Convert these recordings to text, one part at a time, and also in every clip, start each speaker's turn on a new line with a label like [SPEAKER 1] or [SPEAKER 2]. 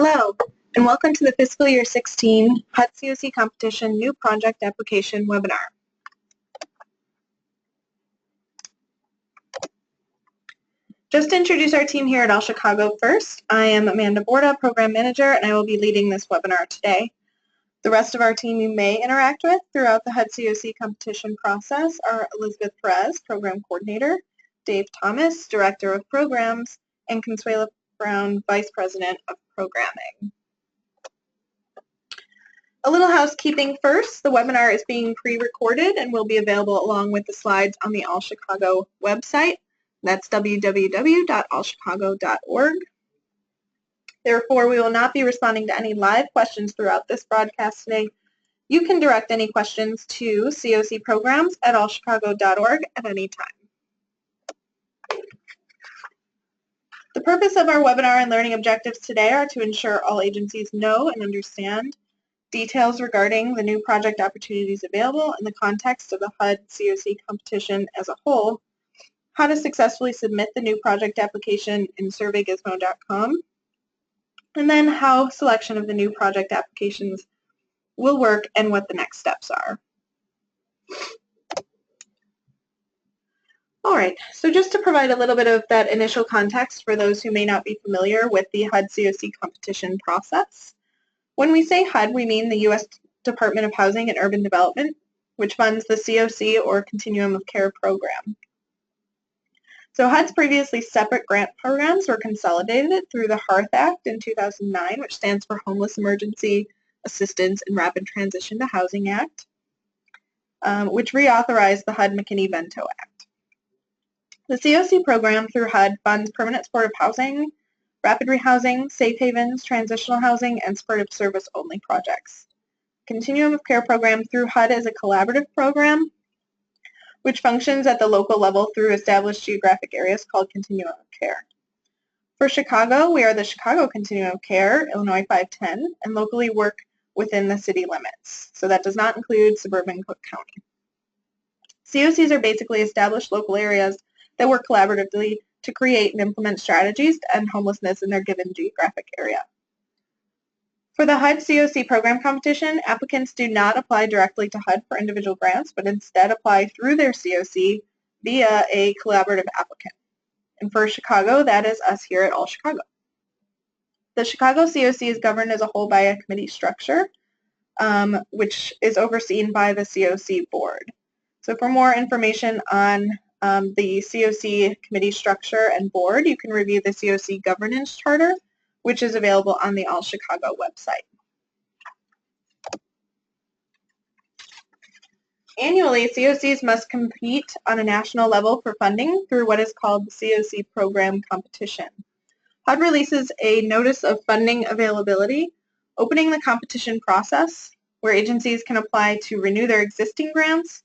[SPEAKER 1] Hello, and welcome to the Fiscal Year 16 HUD CoC Competition New Project Application webinar. Just to introduce our team here at All Chicago first, I am Amanda Borda, Program Manager, and I will be leading this webinar today. The rest of our team you may interact with throughout the HUD CoC competition process are Elizabeth Perez, Program Coordinator, Dave Thomas, Director of Programs, and Consuela Brown, Vice President of Programming. A little housekeeping first. The webinar is being pre-recorded and will be available along with the slides on the All Chicago website. That's www.allchicago.org. Therefore, we will not be responding to any live questions throughout this broadcast today. You can direct any questions to cocprograms@allchicago.org at any time. The purpose of our webinar and learning objectives today are to ensure all agencies know and understand details regarding the new project opportunities available in the context of the HUD CoC competition as a whole, how to successfully submit the new project application in surveygizmo.com, and then how selection of the new project applications will work and what the next steps are. All right, so just to provide a little bit of that initial context for those who may not be familiar with the HUD CoC competition process. When we say HUD, we mean the U.S. Department of Housing and Urban Development, which funds the CoC or Continuum of Care program. So HUD's previously separate grant programs were consolidated through the HEARTH Act in 2009, which stands for Homeless Emergency Assistance and Rapid Transition to Housing Act, which reauthorized the HUD-McKinney-Vento Act. The CoC program through HUD funds permanent supportive housing, rapid rehousing, safe havens, transitional housing, and supportive service-only projects. Continuum of Care program through HUD is a collaborative program which functions at the local level through established geographic areas called Continuum of Care. For Chicago, we are the Chicago Continuum of Care, Illinois 510, and locally work within the city limits. So that does not include suburban Cook County. CoCs are basically established local areas that work collaboratively to create and implement strategies to end homelessness in their given geographic area. For the HUD CoC program competition, applicants do not apply directly to HUD for individual grants, but instead apply through their CoC via a collaborative applicant. And for Chicago, that is us here at All Chicago. The Chicago CoC is governed as a whole by a committee structure, which is overseen by the CoC board. So for more information on the CoC committee structure and board, you can review the CoC governance charter, which is available on the All Chicago website. Annually, CoCs must compete on a national level for funding through what is called the CoC program competition. HUD releases a notice of funding availability, opening the competition process, where agencies can apply to renew their existing grants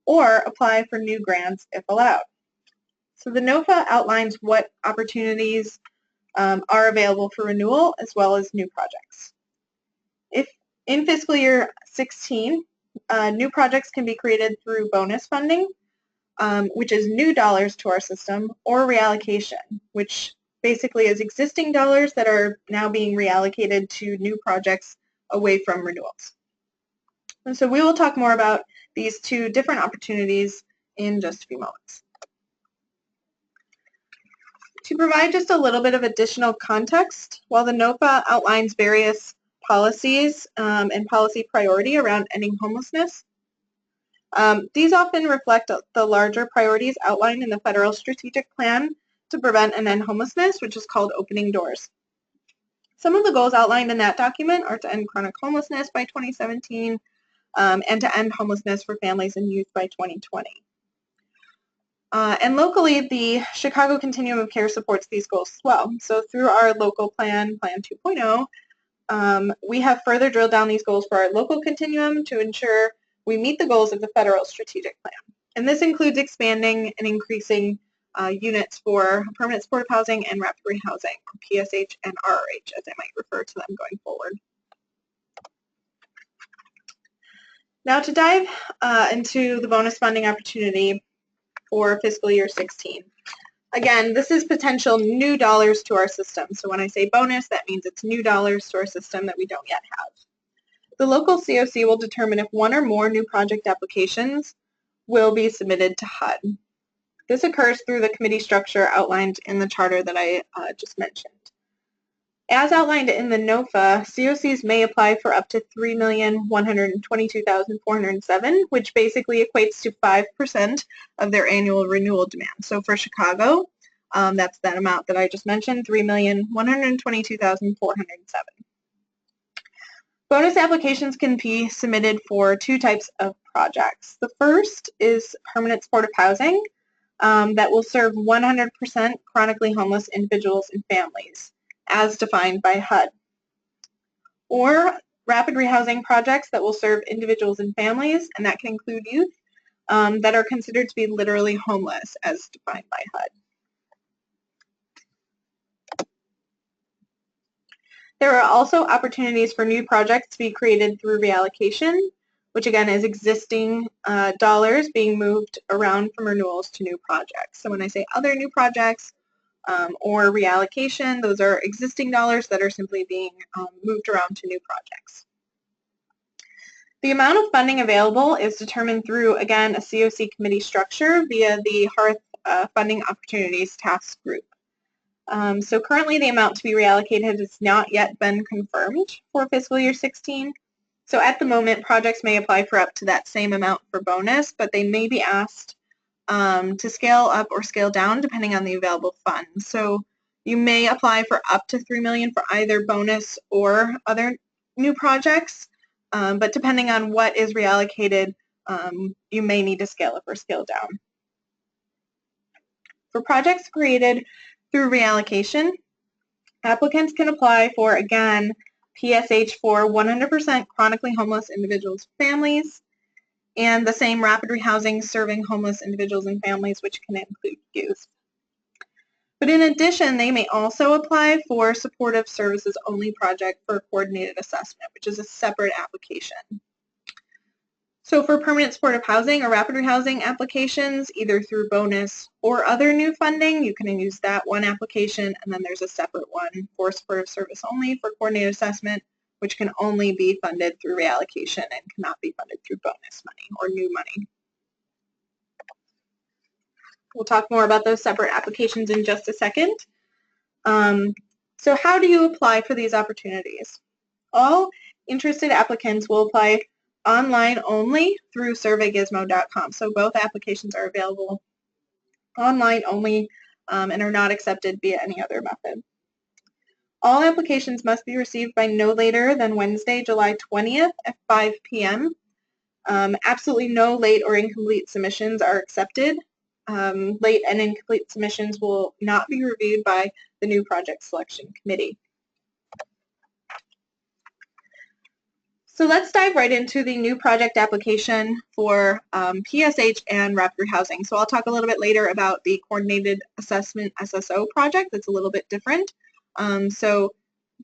[SPEAKER 1] or apply for new grants if allowed. So the NOFA outlines what opportunities are available for renewal as well as new projects. If in fiscal year 16, new projects can be created through bonus funding, which is new dollars to our system, or reallocation, which basically is existing dollars that are now being reallocated to new projects away from renewals. And so we will talk more about these two different opportunities in just a few moments. To provide just a little bit of additional context, while the NOFA outlines various policies and policy priority around ending homelessness, these often reflect the larger priorities outlined in the federal strategic plan to prevent and end homelessness, which is called Opening Doors. Some of the goals outlined in that document are to end chronic homelessness by 2017, and to end homelessness for families and youth by 2020. And locally, the Chicago Continuum of Care supports these goals as well. So through our local plan, Plan 2.0, we have further drilled down these goals for our local continuum to ensure we meet the goals of the federal strategic plan. And this includes expanding and increasing units for permanent supportive housing and rapid rehousing, PSH and RRH, as I might refer to them going forward. Now to dive into the bonus funding opportunity for fiscal year 16. Again, this is potential new dollars to our system. So when I say bonus, that means it's new dollars to our system that we don't yet have. The local CoC will determine if one or more new project applications will be submitted to HUD. This occurs through the committee structure outlined in the charter that I just mentioned. As outlined in the NOFA, CoCs may apply for up to $3,122,407, which basically equates to 5% of their annual renewal demand. So for Chicago, that's that amount that I just mentioned, $3,122,407. Bonus applications can be submitted for two types of projects. The first is permanent supportive housing that will serve 100% chronically homeless individuals and families, as defined by HUD. Or rapid rehousing projects that will serve individuals and families, and that can include youth, that are considered to be literally homeless, as defined by HUD. There are also opportunities for new projects to be created through reallocation, which again is existing dollars being moved around from renewals to new projects. So when I say other new projects or reallocation, those are existing dollars that are simply being moved around to new projects. The amount of funding available is determined through, again, a CoC committee structure via the HEARTH Funding Opportunities Task Group. So currently the amount to be reallocated has not yet been confirmed for fiscal year 16. So at the moment, projects may apply for up to that same amount for bonus, but they may be asked to scale up or scale down depending on the available funds. So you may apply for up to $3 million for either bonus or other new projects, but depending on what is reallocated, you may need to scale up or scale down. For projects created through reallocation, applicants can apply for, again, PSH for 100% chronically homeless individuals and families, and the same rapid rehousing serving homeless individuals and families, which can include youth. But in addition, they may also apply for supportive services only project for coordinated assessment, which is a separate application. So for permanent supportive housing or rapid rehousing applications, either through bonus or other new funding, you can use that one application, and then there's a separate one for supportive service only for coordinated assessment, which can only be funded through reallocation and cannot be funded through bonus money or new money. We'll talk more about those separate applications in just a second. So how do you apply for these opportunities? All interested applicants will apply online only through surveygizmo.com. So both applications are available online only and are not accepted via any other method. All applications must be received by no later than Wednesday, July 20th at 5 p.m. Absolutely no late or incomplete submissions are accepted. Late and incomplete submissions will not be reviewed by the new project selection committee. So let's dive right into the new project application for PSH and rapid rehousing. So I'll talk a little bit later about the coordinated assessment SSO project. That's a little bit different. So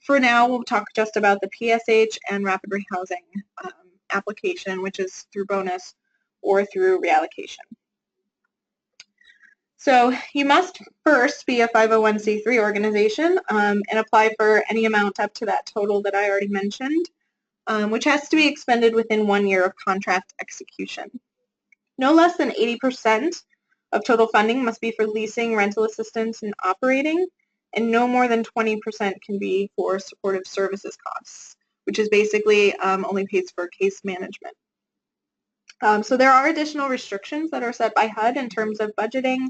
[SPEAKER 1] for now, we'll talk just about the PSH and rapid rehousing application, which is through bonus or through reallocation. So you must first be a 501c3 organization and apply for any amount up to that total that I already mentioned, which has to be expended within 1 year of contract execution. No less than 80% of total funding must be for leasing, rental assistance, and operating, and no more than 20% can be for supportive services costs, which is basically only pays for case management. So there are additional restrictions that are set by HUD in terms of budgeting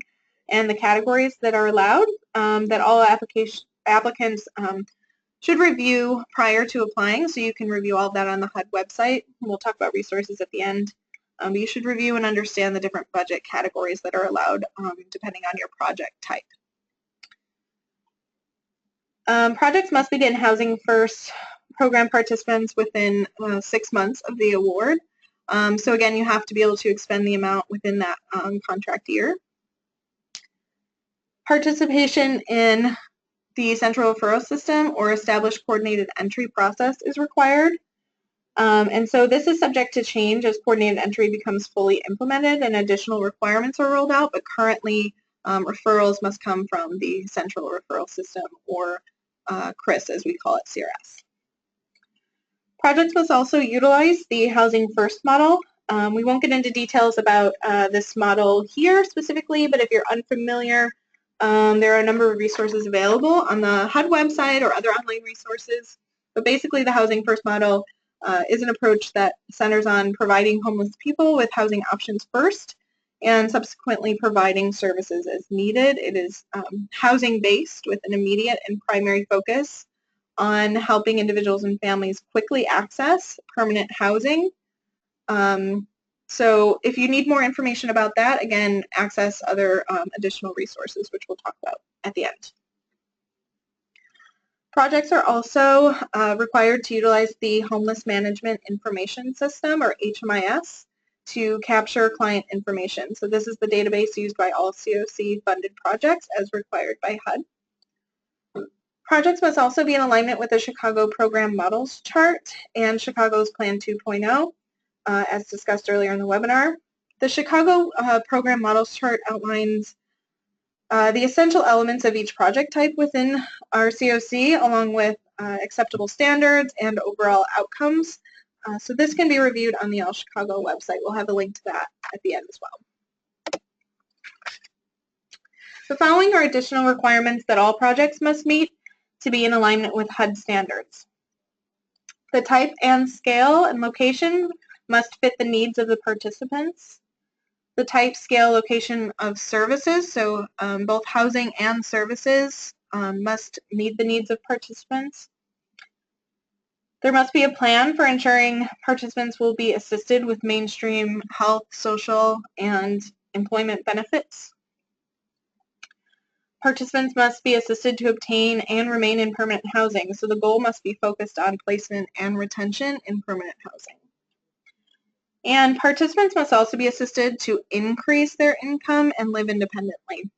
[SPEAKER 1] and the categories that are allowed that all applicants should review prior to applying, so you can review all of that on the HUD website. We'll talk about resources at the end. But you should review and understand the different budget categories that are allowed depending on your project type. Projects must begin housing first program participants within 6 months of the award. So again, you have to be able to expend the amount within that contract year. Participation in the central referral system or established coordinated entry process is required. And so this is subject to change as coordinated entry becomes fully implemented and additional requirements are rolled out, but currently referrals must come from the central referral system, or CRIS as we call it, CRS. Projects must also utilize the Housing First model. We won't get into details about this model here specifically, but if you're unfamiliar, there are a number of resources available on the HUD website or other online resources. But basically the Housing First model is an approach that centers on providing homeless people with housing options first and subsequently providing services as needed. It is housing-based with an immediate and primary focus on helping individuals and families quickly access permanent housing. So if you need more information about that, again, access other additional resources, which we'll talk about at the end. Projects are also required to utilize the Homeless Management Information System, or HMIS, to capture client information. So this is the database used by all CoC funded projects as required by HUD. Projects must also be in alignment with the Chicago Program Models Chart and Chicago's Plan 2.0, as discussed earlier in the webinar. The Chicago Program Models Chart outlines the essential elements of each project type within our CoC, along with acceptable standards and overall outcomes. So this can be reviewed on the All Chicago website. We'll have a link to that at the end as well. The following are additional requirements that all projects must meet to be in alignment with HUD standards. The type and scale and location must fit the needs of the participants. The type, scale, location of services, so both housing and services must meet the needs of participants. There must be a plan for ensuring participants will be assisted with mainstream health, social, and employment benefits. Participants must be assisted to obtain and remain in permanent housing, so the goal must be focused on placement and retention in permanent housing. And participants must also be assisted to increase their income and live independently.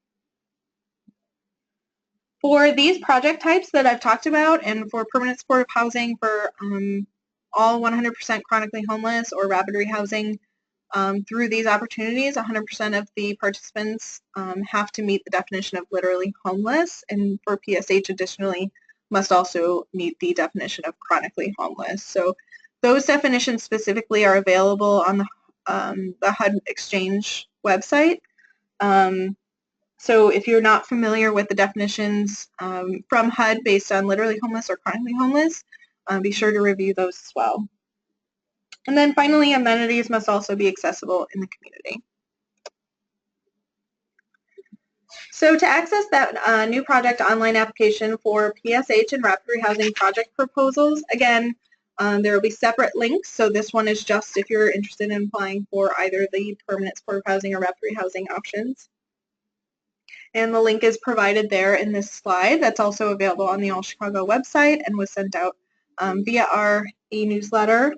[SPEAKER 1] For these project types that I've talked about, and for permanent supportive housing for all 100% chronically homeless or rapid rehousing, through these opportunities, 100% of the participants have to meet the definition of literally homeless, and for PSH additionally must also meet the definition of chronically homeless. So those definitions specifically are available on the HUD Exchange website. So if you're not familiar with the definitions from HUD based on literally homeless or chronically homeless, be sure to review those as well. And then finally, amenities must also be accessible in the community. So to access that new project online application for PSH and rapid rehousing project proposals, again, there will be separate links. So this one is just if you're interested in applying for either the permanent supportive housing or rapid rehousing options. And the link is provided there in this slide. That's also available on the All Chicago website and was sent out via our e-newsletter.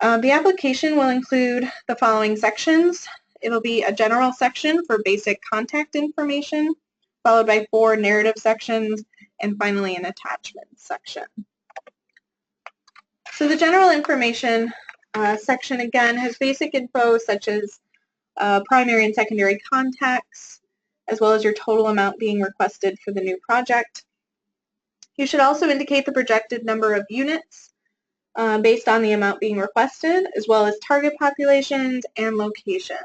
[SPEAKER 1] The application will include the following sections. It'll be a general section for basic contact information, followed by 4 narrative sections, and finally an attachment section. So the general information section, again, has basic info such as primary and secondary contacts, as well as your total amount being requested for the new project. You should also indicate the projected number of units based on the amount being requested, as well as target populations and location.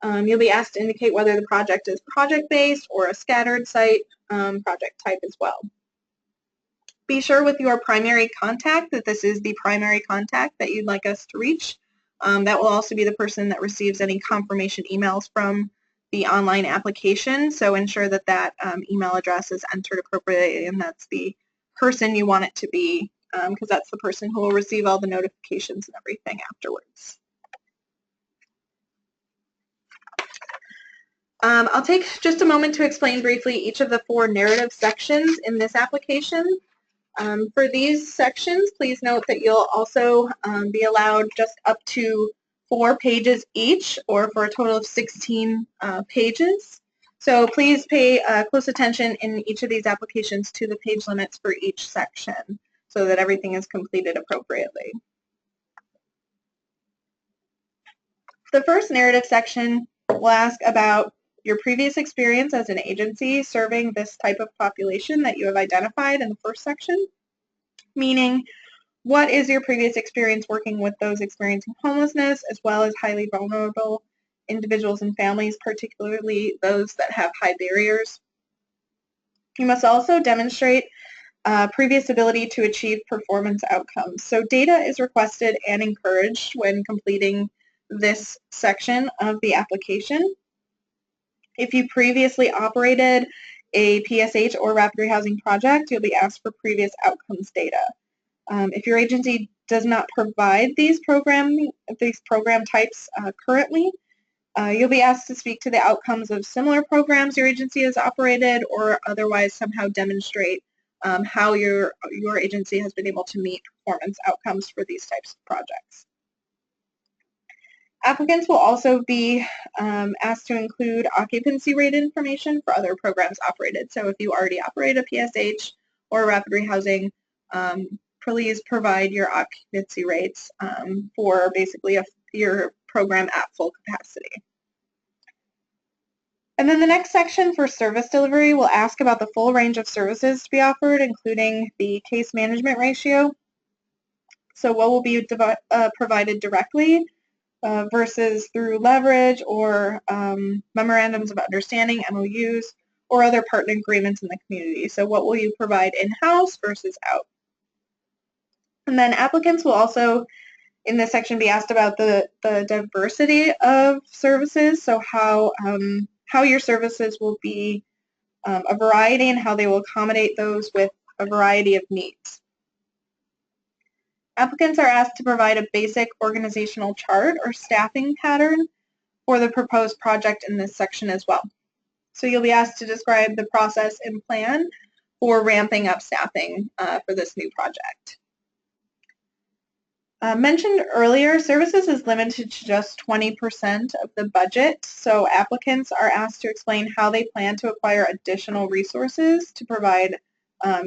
[SPEAKER 1] You'll be asked to indicate whether the project is project-based or a scattered site project type as well. Be sure with your primary contact that this is the primary contact that you'd like us to reach. That will also be the person that receives any confirmation emails from the online application, so ensure that that email address is entered appropriately and that's the person you want it to be, because that's the person who will receive all the notifications and everything afterwards. I'll take just a moment to explain briefly each of the 4 narrative sections in this application. For these sections, please note that you'll also be allowed just up to 4 pages each, or for a total of 16 pages. So please pay close attention in each of these applications to the page limits for each section so that everything is completed appropriately. The first narrative section will ask about your previous experience as an agency serving this type of population that you have identified in the first section, meaning what is your previous experience working with those experiencing homelessness as well as highly vulnerable individuals and families, particularly those that have high barriers. You must also demonstrate previous ability to achieve performance outcomes. So data is requested and encouraged when completing this section of the application. If you previously operated a PSH or rapid rehousing project, you'll be asked for previous outcomes data. If your agency does not provide these program types currently, you'll be asked to speak to the outcomes of similar programs your agency has operated or otherwise somehow demonstrate how your agency has been able to meet performance outcomes for these types of projects. Applicants will also be asked to include occupancy rate information for other programs operated. So if you already operate a PSH or rapid rehousing, please provide your occupancy rates for basically your program at full capacity. And then the next section for service delivery will ask about the full range of services to be offered, including the case management ratio. So what will be provided directly versus through leverage or memorandums of understanding, MOUs, or other partner agreements in the community. So what will you provide in-house versus out? And then applicants will also, in this section, be asked about the diversity of services, so how your services will be a variety and how they will accommodate those with a variety of needs. Applicants are asked to provide a basic organizational chart or staffing pattern for the proposed project in this section as well. So you'll be asked to describe the process and plan for ramping up staffing for this new project. Mentioned earlier, services is limited to just 20% of the budget, so applicants are asked to explain how they plan to acquire additional resources to provide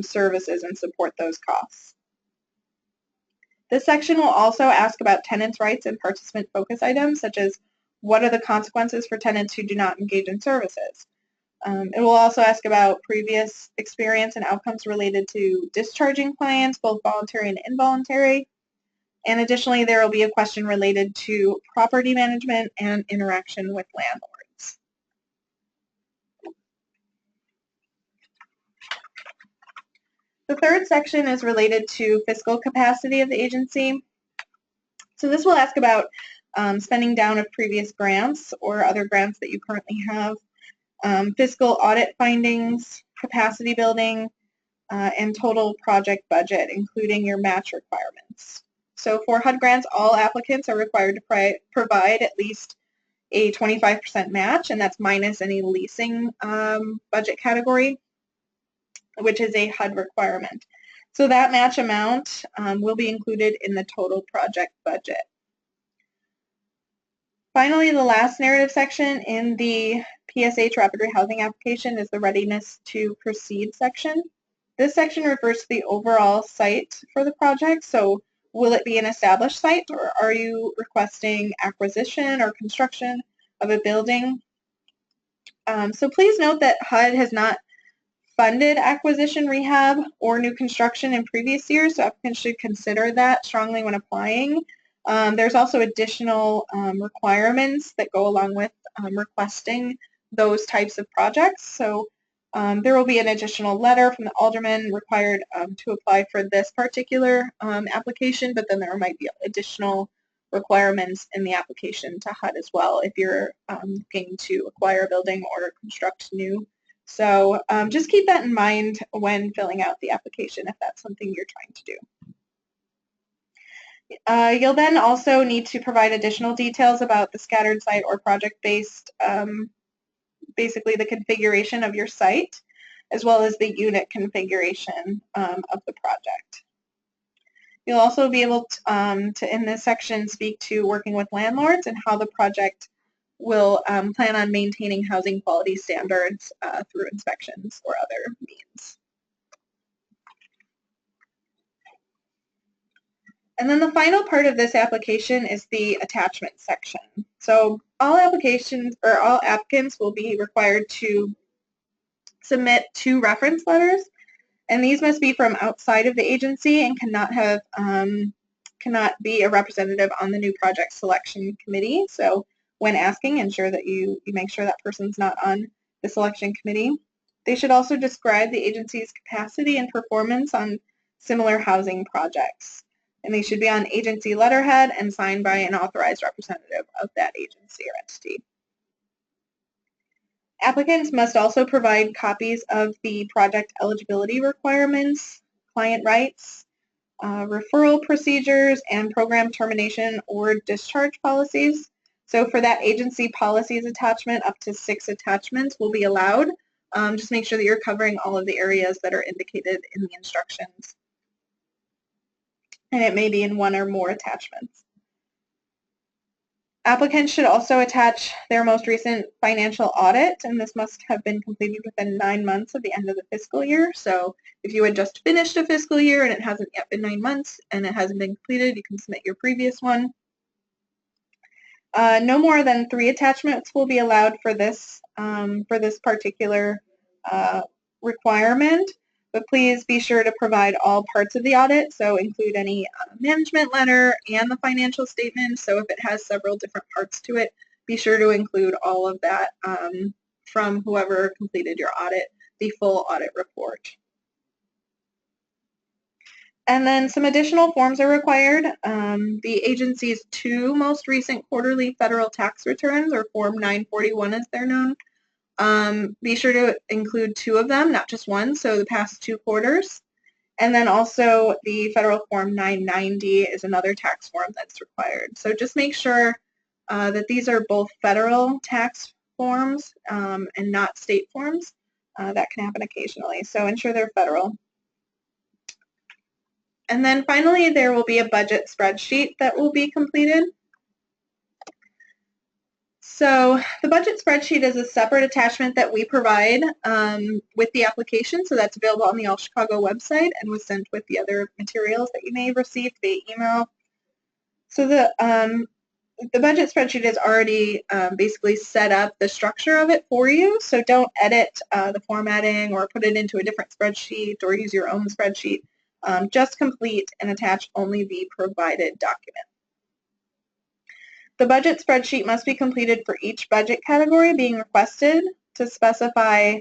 [SPEAKER 1] services and support those costs. This section will also ask about tenants' rights and participant focus items, such as what are the consequences for tenants who do not engage in services. It will also ask about previous experience and outcomes related to discharging clients, both voluntary and involuntary. And additionally, there will be a question related to property management and interaction with landlords. The third section is related to fiscal capacity of the agency. So this will ask about spending down of previous grants or other grants that you currently have, fiscal audit findings, capacity building, and total project budget, including your match requirements. So for HUD grants, all applicants are required to provide at least a 25% match, and that's minus any leasing budget category, which is a HUD requirement. So that match amount will be included in the total project budget. Finally, the last narrative section in the PSH Rapid Rehousing application is the Readiness to Proceed section. This section refers to the overall site for the project. So will it be an established site, or are you requesting acquisition or construction of a building? So please note that HUD has not funded acquisition, rehab, or new construction in previous years, so applicants should consider that strongly when applying. There's also additional requirements that go along with requesting those types of projects. So there will be an additional letter from the alderman required to apply for this particular application, but then there might be additional requirements in the application to HUD as well if you're looking to acquire a building or construct new. So just keep that in mind when filling out the application if that's something you're trying to do. You'll then also need to provide additional details about the scattered site or project-based, basically the configuration of your site, as well as the unit configuration of the project. You'll also be able to, in this section, speak to working with landlords and how the project will plan on maintaining housing quality standards through inspections or other means. And then the final part of this application is the attachment section. So all applications or all applicants will be required to submit 2 reference letters, and these must be from outside of the agency and cannot be a representative on the new project selection committee. So when asking, ensure that you make sure that person's not on the selection committee. They should also describe the agency's capacity and performance on similar housing projects. And they should be on agency letterhead and signed by an authorized representative of that agency or entity. Applicants must also provide copies of the project eligibility requirements, client rights, referral procedures, and program termination or discharge policies. So for that agency policies attachment, up to 6 attachments will be allowed. Just make sure that you're covering all of the areas that are indicated in the instructions. And it may be in 1 or more attachments. Applicants should also attach their most recent financial audit, and this must have been completed within 9 months of the end of the fiscal year. So if you had just finished a fiscal year and it hasn't yet been 9 months and it hasn't been completed, you can submit your previous one. No more than 3 attachments will be allowed for this particular requirement, but please be sure to provide all parts of the audit, so include any management letter and the financial statement. So if it has several different parts to it, be sure to include all of that from whoever completed your audit, the full audit report. And then some additional forms are required. The agency's 2 most recent quarterly federal tax returns, or Form 941 as they're known. Be sure to include 2 of them, not just 1, so the past 2 quarters. And then also the federal Form 990 is another tax form that's required. So just make sure that these are both federal tax forms and not state forms. That can happen occasionally, so ensure they're federal. And then finally, there will be a budget spreadsheet that will be completed. So the budget spreadsheet is a separate attachment that we provide with the application, so that's available on the All Chicago website and was sent with the other materials that you may have received via email. So the budget spreadsheet is already basically set up the structure of it for you, so don't edit the formatting or put it into a different spreadsheet or use your own spreadsheet. Just complete and attach only the provided document. The budget spreadsheet must be completed for each budget category being requested to specify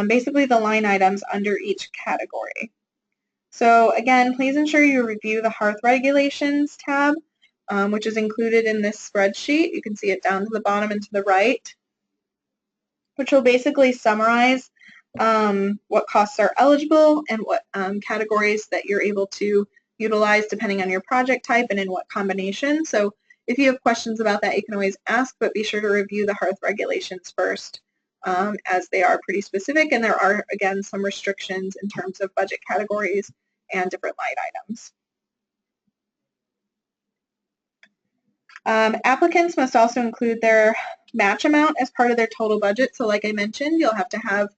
[SPEAKER 1] basically the line items under each category. So again, please ensure you review the Hearth Regulations tab, which is included in this spreadsheet. You can see it down to the bottom and to the right, which will basically summarize what costs are eligible and what categories that you're able to utilize depending on your project type and in what combination. So if you have questions about that, you can always ask, but be sure to review the Hearth regulations first, as they are pretty specific, and there are, again, some restrictions in terms of budget categories and different line items. Applicants must also include their match amount as part of their total budget. So like I mentioned, you'll have to have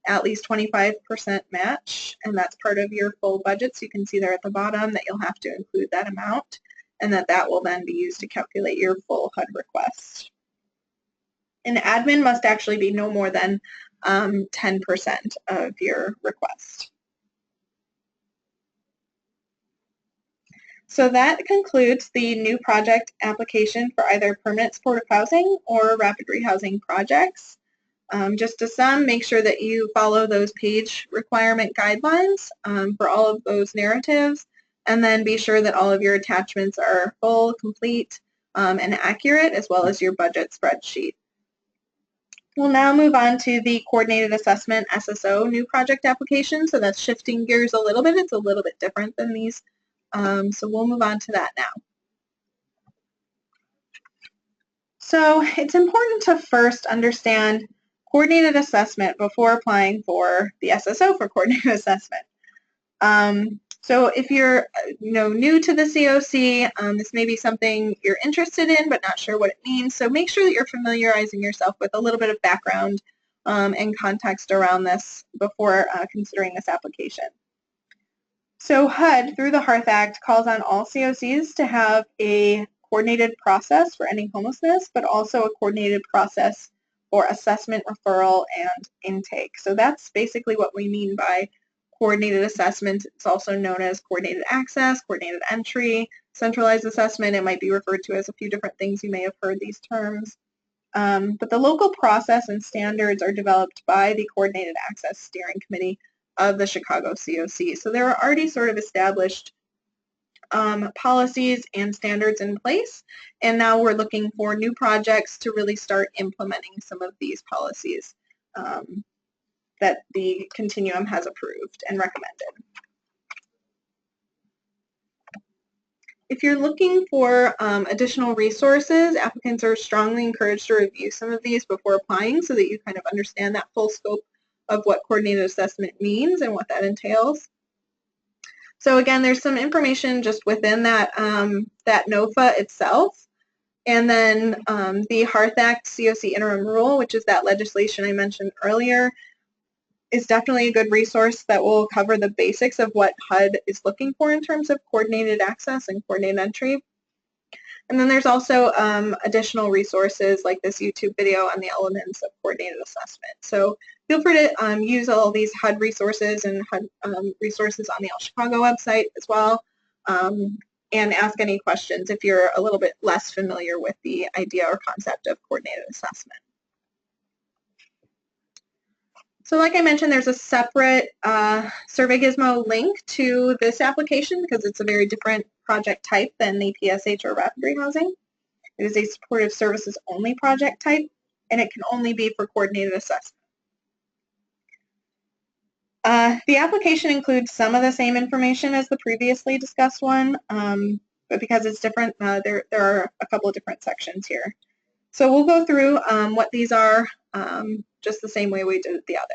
[SPEAKER 1] at least 25% match, and that's part of your full budget. So you can see there at the bottom that you'll have to include that amount, and that will then be used to calculate your full HUD request. And admin must actually be no more than 10% of your request. So that concludes the new project application for either permanent supportive housing or rapid rehousing projects. Just to sum, make sure that you follow those page requirement guidelines for all of those narratives, and then be sure that all of your attachments are full, complete, and accurate, as well as your budget spreadsheet. We'll now move on to the Coordinated Assessment SSO new project application. So that's shifting gears a little bit. It's a little bit different than these. So we'll move on to that now. So it's important to first understand coordinated assessment before applying for the SSO for coordinated assessment. So if you're new to the CoC, this may be something you're interested in but not sure what it means. So make sure that you're familiarizing yourself with a little bit of background and context around this before considering this application. So HUD, through the Hearth Act, calls on all CoCs to have a coordinated process for ending homelessness, but also a coordinated process for assessment, referral, and intake. So that's basically what we mean by coordinated assessment. It's also known as coordinated access, coordinated entry, centralized assessment. It might be referred to as a few different things. You may have heard these terms. But the local process and standards are developed by the Coordinated Access Steering Committee of the Chicago CoC. So there are already sort of established policies and standards in place, and now we're looking for new projects to really start implementing some of these policies that the Continuum has approved and recommended. If you're looking for additional resources, applicants are strongly encouraged to review some of these before applying so that you kind of understand that full scope of what coordinated assessment means and what that entails. So again, there's some information just within that, that NOFA itself. And then the Hearth Act CoC interim rule, which is that legislation I mentioned earlier, is definitely a good resource that will cover the basics of what HUD is looking for in terms of coordinated access and coordinated entry. And then there's also additional resources like this YouTube video on the elements of coordinated assessment. So feel free to use all these HUD resources and HUD resources on the All Chicago website as well, and ask any questions if you're a little bit less familiar with the idea or concept of coordinated assessment. So like I mentioned, there's a separate Survey Gizmo link to this application because it's a very different project type than the PSH or rapid rehousing. It is a supportive services only project type, and it can only be for coordinated assessment. The application includes some of the same information as the previously discussed one, but because it's different, there are a couple of different sections here. So we'll go through what these are just the same way we did the other.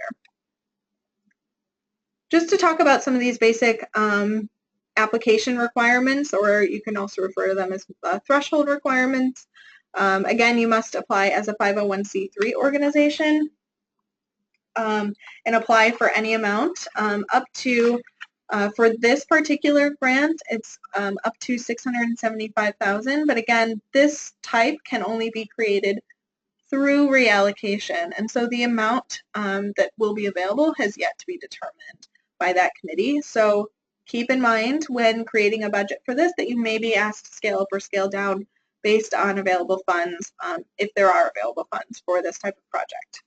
[SPEAKER 1] Just to talk about some of these basic application requirements, or you can also refer to them as threshold requirements. Again, you must apply as a 501c3 organization and apply for any amount up to, for this particular grant, it's up to $675,000. But again, this type can only be created through reallocation, and so the amount that will be available has yet to be determined by that committee. So keep in mind when creating a budget for this that you may be asked to scale up or scale down based on available funds, if there are available funds for this type of project.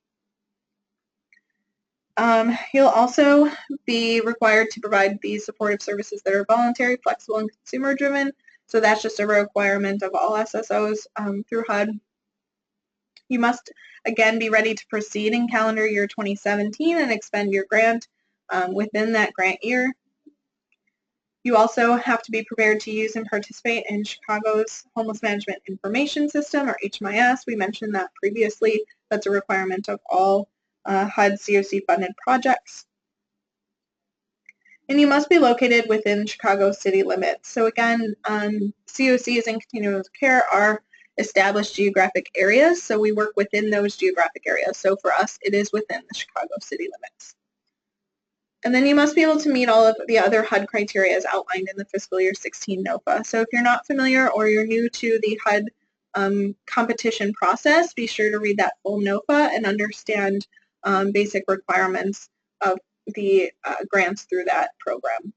[SPEAKER 1] You'll also be required to provide these supportive services that are voluntary, flexible, and consumer-driven. So that's just a requirement of all SSOs through HUD. You must, again, be ready to proceed in calendar year 2017 and expend your grant within that grant year. You also have to be prepared to use and participate in Chicago's Homeless Management Information System, or HMIS. We mentioned that previously. That's a requirement of all HUD CoC funded projects. And you must be located within Chicago city limits. So again, CoCs and continuum of care are established geographic areas, so we work within those geographic areas. So for us, it is within the Chicago city limits. And then you must be able to meet all of the other HUD criteria as outlined in the fiscal year 16 NOFA. So if you're not familiar or you're new to the HUD competition process, be sure to read that full NOFA and understand basic requirements of the grants through that program.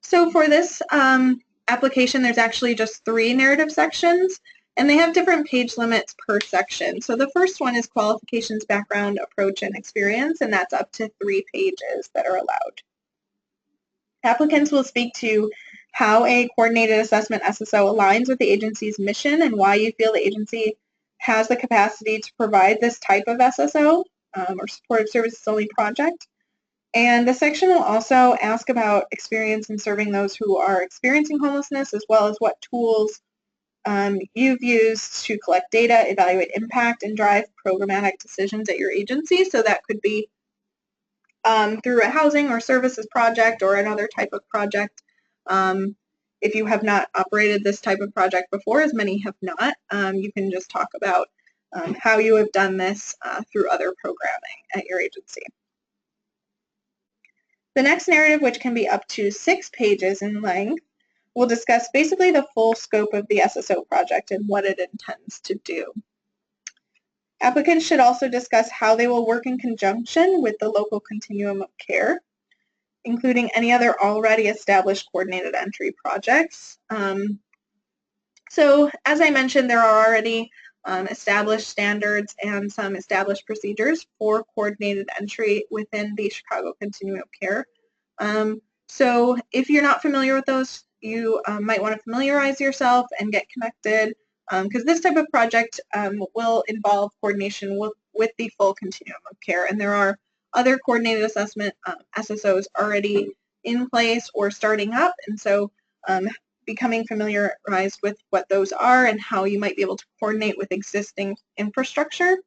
[SPEAKER 1] So for this application, there's actually just 3 narrative sections, and they have different page limits per section. So the first one is qualifications, background, approach, and experience, and that's up to 3 pages that are allowed. Applicants will speak to how a coordinated assessment SSO aligns with the agency's mission and why you feel the agency has the capacity to provide this type of SSO or supportive services only project. And the section will also ask about experience in serving those who are experiencing homelessness, as well as what tools you've used to collect data, evaluate impact, and drive programmatic decisions at your agency. So that could be through a housing or services project or another type of project. If you have not operated this type of project before, as many have not, you can just talk about how you have done this through other programming at your agency. The next narrative, which can be up to 6 pages in length, will discuss basically the full scope of the SSO project and what it intends to do. Applicants should also discuss how they will work in conjunction with the local continuum of care, including any other already established coordinated entry projects. So as I mentioned, there are already established standards and some established procedures for coordinated entry within the Chicago Continuum of Care. So if you're not familiar with those, you might want to familiarize yourself and get connected, because this type of project will involve coordination with the full continuum of care, and there are other coordinated assessment SSOs already in place or starting up, and so becoming familiarized with what those are and how you might be able to coordinate with existing infrastructure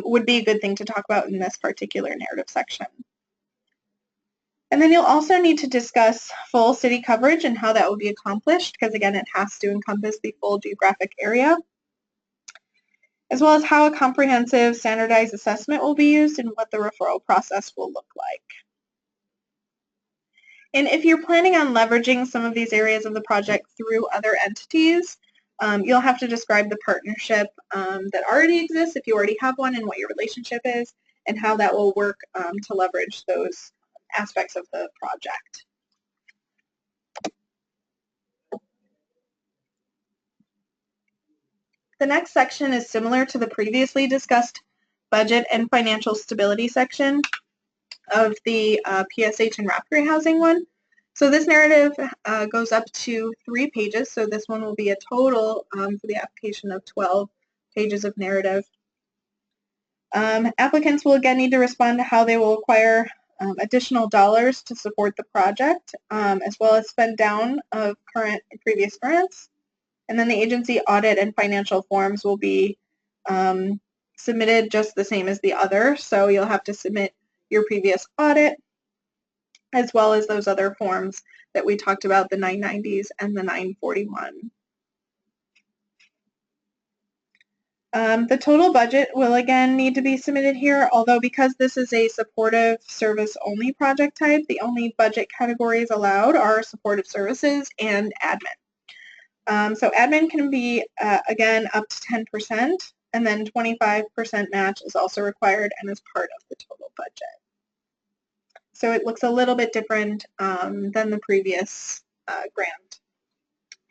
[SPEAKER 1] would be a good thing to talk about in this particular narrative section. And then you'll also need to discuss full city coverage and how that will be accomplished, because again, it has to encompass the full geographic area, as well as how a comprehensive standardized assessment will be used and what the referral process will look like. And if you're planning on leveraging some of these areas of the project through other entities, you'll have to describe the partnership that already exists, if you already have one, and what your relationship is, and how that will work to leverage those aspects of the project. The next section is similar to the previously discussed budget and financial stability section of the PSH and wrap-free housing one. So this narrative goes up to 3 pages, so this one will be a total for the application of 12 pages of narrative. Applicants will again need to respond to how they will acquire additional dollars to support the project, as well as spend down of current and previous grants. And then the agency audit and financial forms will be submitted just the same as the other. So you'll have to submit your previous audit, as well as those other forms that we talked about, the 990s and the 941. The total budget will again need to be submitted here, although because this is a supportive service only project type, the only budget categories allowed are supportive services and admin. So admin can be, again, up to 10%, and then 25% match is also required and is part of the total budget. So it looks a little bit different than the previous grant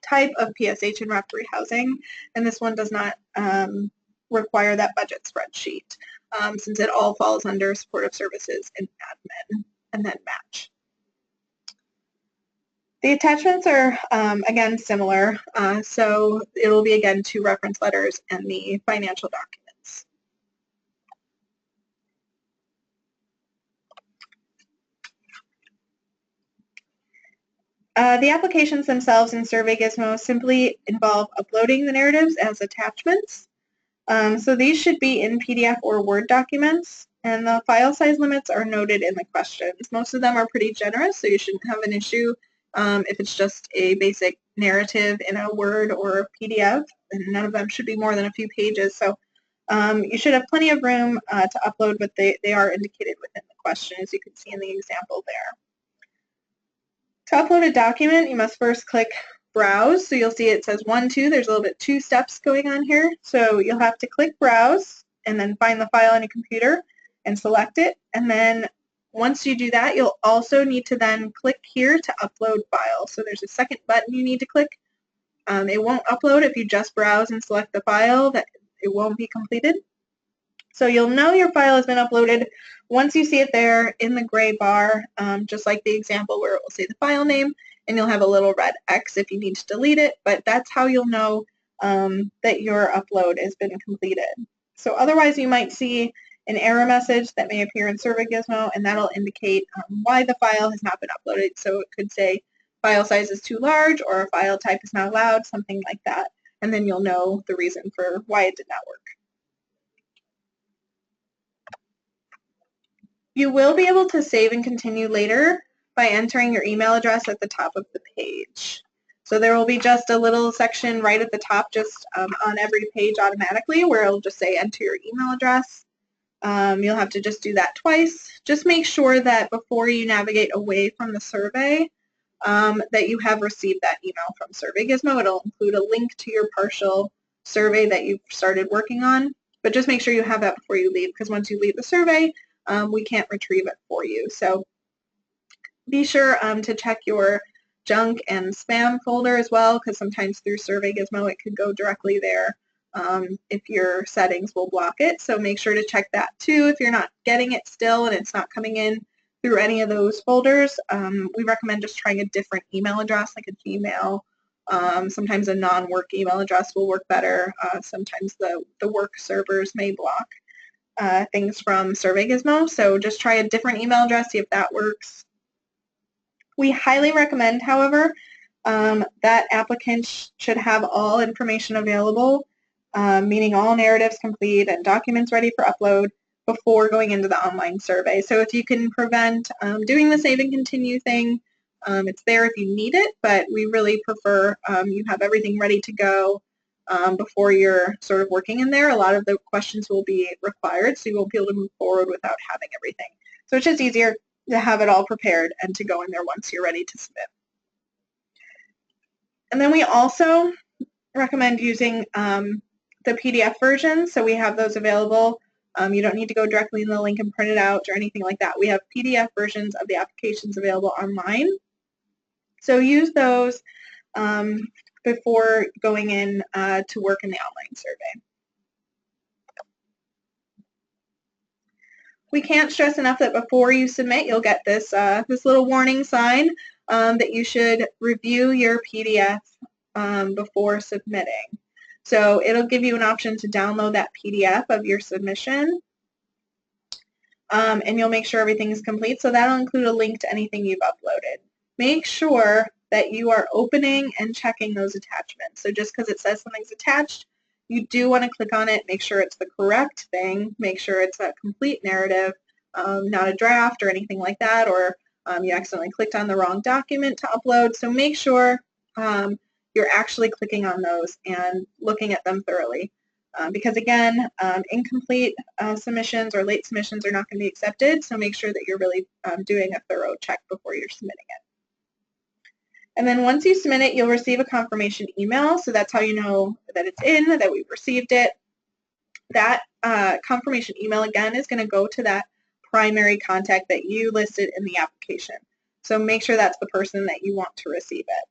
[SPEAKER 1] type of PSH and wrap-free housing, and this one does not require that budget spreadsheet since it all falls under supportive services and admin, and then match. The attachments are, again, similar, so it will be, again, 2 reference letters and the financial documents. The applications themselves in Survey Gizmo simply involve uploading the narratives as attachments. So these should be in PDF or Word documents, and the file size limits are noted in the questions. Most of them are pretty generous, so you shouldn't have an issue if it's just a basic narrative in a Word or a PDF, and none of them should be more than a few pages. So you should have plenty of room to upload, but they are indicated within the question, as you can see in the example there. To upload a document, you must first click Browse. So you'll see it says 1, 2. There's a little bit 2 steps going on here. So you'll have to click Browse and then find the file on your computer and select it. And then once you do that, you'll also need to then click here to upload file. So there's a second button you need to click. It won't upload if you just browse and select the file. That it won't be completed. So you'll know your file has been uploaded once you see it there in the gray bar, just like the example where it will say the file name, and you'll have a little red X if you need to delete it, but that's how you'll know that your upload has been completed. So otherwise you might see an error message that may appear in Survey Gizmo, and that'll indicate why the file has not been uploaded. So it could say file size is too large, or a file type is not allowed, something like that, and then you'll know the reason for why it did not work. You will be able to save and continue later by entering your email address at the top of the page. So there will be just a little section right at the top, just on every page automatically, where it'll just say enter your email address. You'll have to just do that twice. Just make sure that before you navigate away from the survey, that you have received that email from Survey Gizmo. It'll include a link to your partial survey that you've started working on, but just make sure you have that before you leave, because once you leave the survey, we can't retrieve it for you. So be sure to check your junk and spam folder as well, because sometimes through Survey Gizmo it could go directly there if your settings will block it. So make sure to check that too if you're not getting it still and it's not coming in through any of those folders. We recommend just trying a different email address, like a Gmail. Sometimes a non-work email address will work better. Sometimes the work servers may block things from Survey Gizmo, so just try a different email address, see if that works. We highly recommend, however, that applicants should have all information available, meaning all narratives complete and documents ready for upload before going into the online survey. So if you can prevent doing the save and continue thing, it's there if you need it, but we really prefer you have everything ready to go before you're sort of working in there. A lot of the questions will be required, so you won't be able to move forward without having everything. So it's just easier to have it all prepared and to go in there once you're ready to submit. And then we also recommend using the PDF version, so we have those available. You don't need to go directly in the link and print it out or anything like that. We have PDF versions of the applications available online. So use those before going in to work in the online survey. We can't stress enough that before you submit, you'll get this, this little warning sign that you should review your PDF before submitting. So it'll give you an option to download that PDF of your submission, and you'll make sure everything is complete. So that'll include a link to anything you've uploaded. Make sure that you are opening and checking those attachments. So just because it says something's attached, you do want to click on it, make sure it's the correct thing, make sure it's a complete narrative, not a draft or anything like that, or you accidentally clicked on the wrong document to upload. So make sure you're actually clicking on those and looking at them thoroughly. Because again, incomplete submissions or late submissions are not going to be accepted, so make sure that you're really doing a thorough check before you're submitting it. And then once you submit it, you'll receive a confirmation email, so that's how you know that it's in, that we've received it. That confirmation email, again, is going to go to that primary contact that you listed in the application. So make sure that's the person that you want to receive it.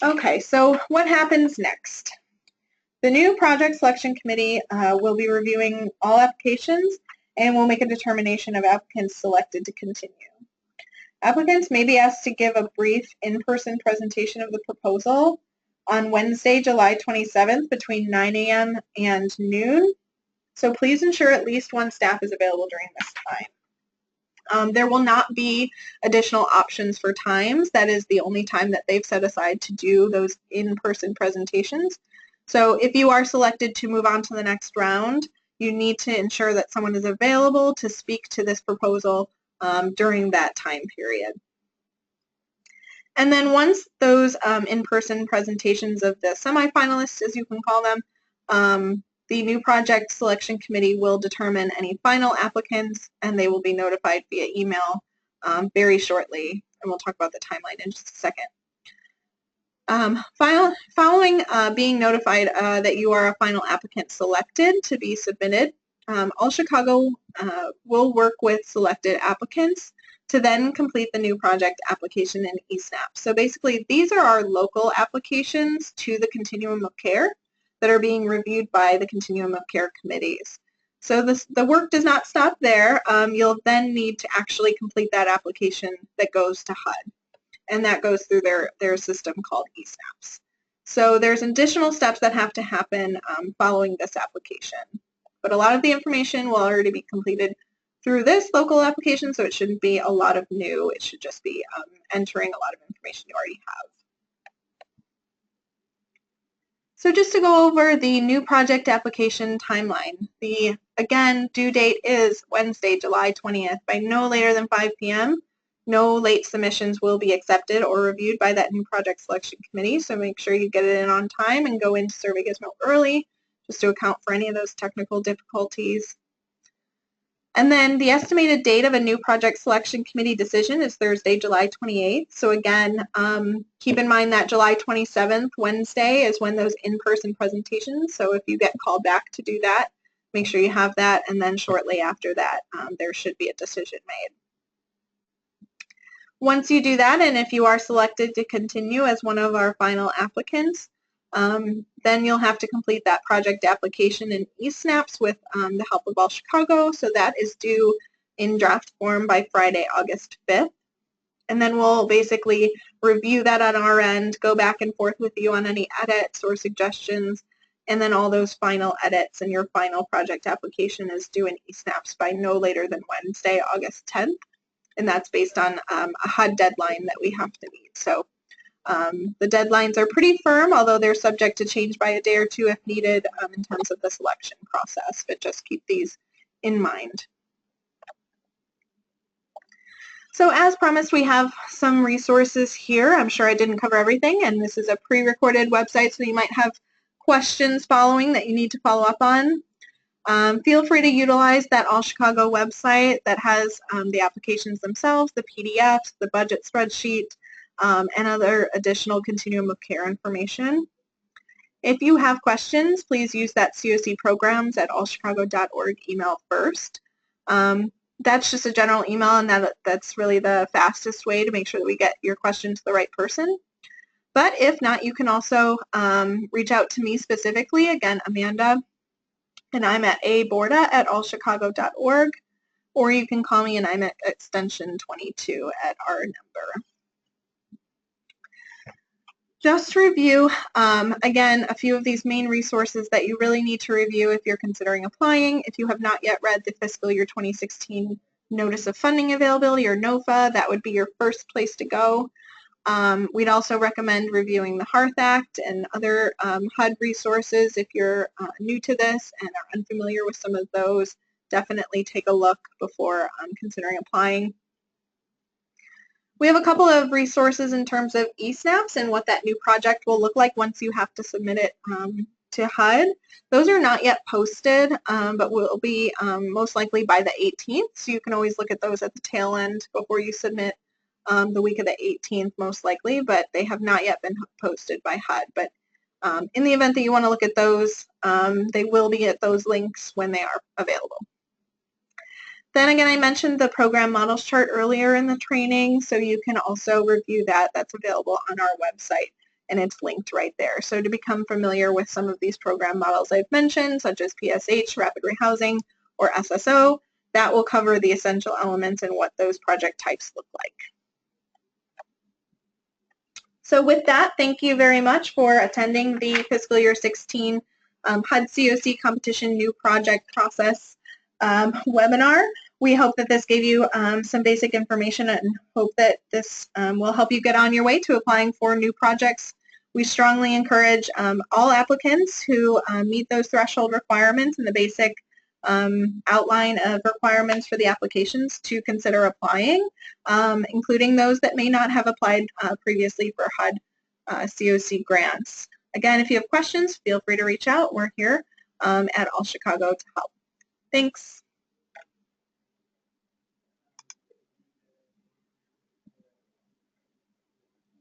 [SPEAKER 1] Okay, so what happens next? The new project selection committee will be reviewing all applications and will make a determination of applicants selected to continue. Applicants may be asked to give a brief in-person presentation of the proposal on Wednesday, July 27th between 9 a.m. and noon. So please ensure at least one staff is available during this time. There will not be additional options for times. That is the only time that they've set aside to do those in-person presentations. So if you are selected to move on to the next round, you need to ensure that someone is available to speak to this proposal during that time period. And then once those in-person presentations of the semifinalists, as you can call them, the new project selection committee will determine any final applicants, and they will be notified via email very shortly, and we'll talk about the timeline in just a second. Following being notified that you are a final applicant selected to be submitted, All Chicago will work with selected applicants to then complete the new project application in eSNAP. So basically, these are our local applications to the Continuum of Care that are being reviewed by the Continuum of Care committees. So the work does not stop there. You'll then need to actually complete that application that goes to HUD, and that goes through their system called eSNAPs. So there's additional steps that have to happen following this application. But a lot of the information will already be completed through this local application, so it shouldn't be a lot of new. It should just be entering a lot of information you already have. So just to go over the new project application timeline, the, again, due date is Wednesday, July 20th by no later than 5 p.m. No late submissions will be accepted or reviewed by that new project selection committee, so make sure you get it in on time and go into Survey Gizmo early just to account for any of those technical difficulties. And then the estimated date of a new project selection committee decision is Thursday, July 28th. So again, keep in mind that July 27th, Wednesday, is when those in-person presentations. So if you get called back to do that, make sure you have that. And then shortly after that, there should be a decision made. Once you do that, and if you are selected to continue as one of our final applicants, then you'll have to complete that project application in eSnaps with the help of All Chicago. So that is due in draft form by Friday, August 5th. And then we'll basically review that on our end, go back and forth with you on any edits or suggestions, and then all those final edits and your final project application is due in eSnaps by no later than Wednesday, August 10th. And that's based on a HUD deadline that we have to meet. So the deadlines are pretty firm, although they're subject to change by a day or two if needed in terms of the selection process, but just keep these in mind. So as promised, we have some resources here. I'm sure I didn't cover everything, and this is a pre-recorded website, so you might have questions following that you need to follow up on. Feel free to utilize that All Chicago website that has the applications themselves, the PDFs, the budget spreadsheet, and other additional continuum of care information. If you have questions, please use that CoC programs at allchicago.org email first. That's just a general email, and that's really the fastest way to make sure that we get your question to the right person. But if not, you can also reach out to me specifically, again, Amanda, and I'm at aborda@allchicago.org, or you can call me and I'm at extension 22 at our number. Just to review, again, a few of these main resources that you really need to review if you're considering applying. If you have not yet read the fiscal year 2016 Notice of Funding Availability, or NOFA, that would be your first place to go. We'd also recommend reviewing the Hearth Act and other HUD resources. If you're new to this and are unfamiliar with some of those, definitely take a look before considering applying. We have a couple of resources in terms of eSnaps and what that new project will look like once you have to submit it to HUD. Those are not yet posted, but will be most likely by the 18th, so you can always look at those at the tail end before you submit the week of the 18th most likely, but they have not yet been posted by HUD. But in the event that you want to look at those, they will be at those links when they are available. Then again, I mentioned the program models chart earlier in the training, so you can also review that. That's available on our website, and it's linked right there. So to become familiar with some of these program models I've mentioned, such as PSH, Rapid Rehousing, or SSO, that will cover the essential elements and what those project types look like. So with that, thank you very much for attending the fiscal year 16 HUD CoC competition new project process webinar. We hope that this gave you some basic information and hope that this will help you get on your way to applying for new projects. We strongly encourage all applicants who meet those threshold requirements and the basic outline of requirements for the applications to consider applying, including those that may not have applied previously for HUD CoC grants. Again, if you have questions, feel free to reach out. We're here at All Chicago to help. Thanks.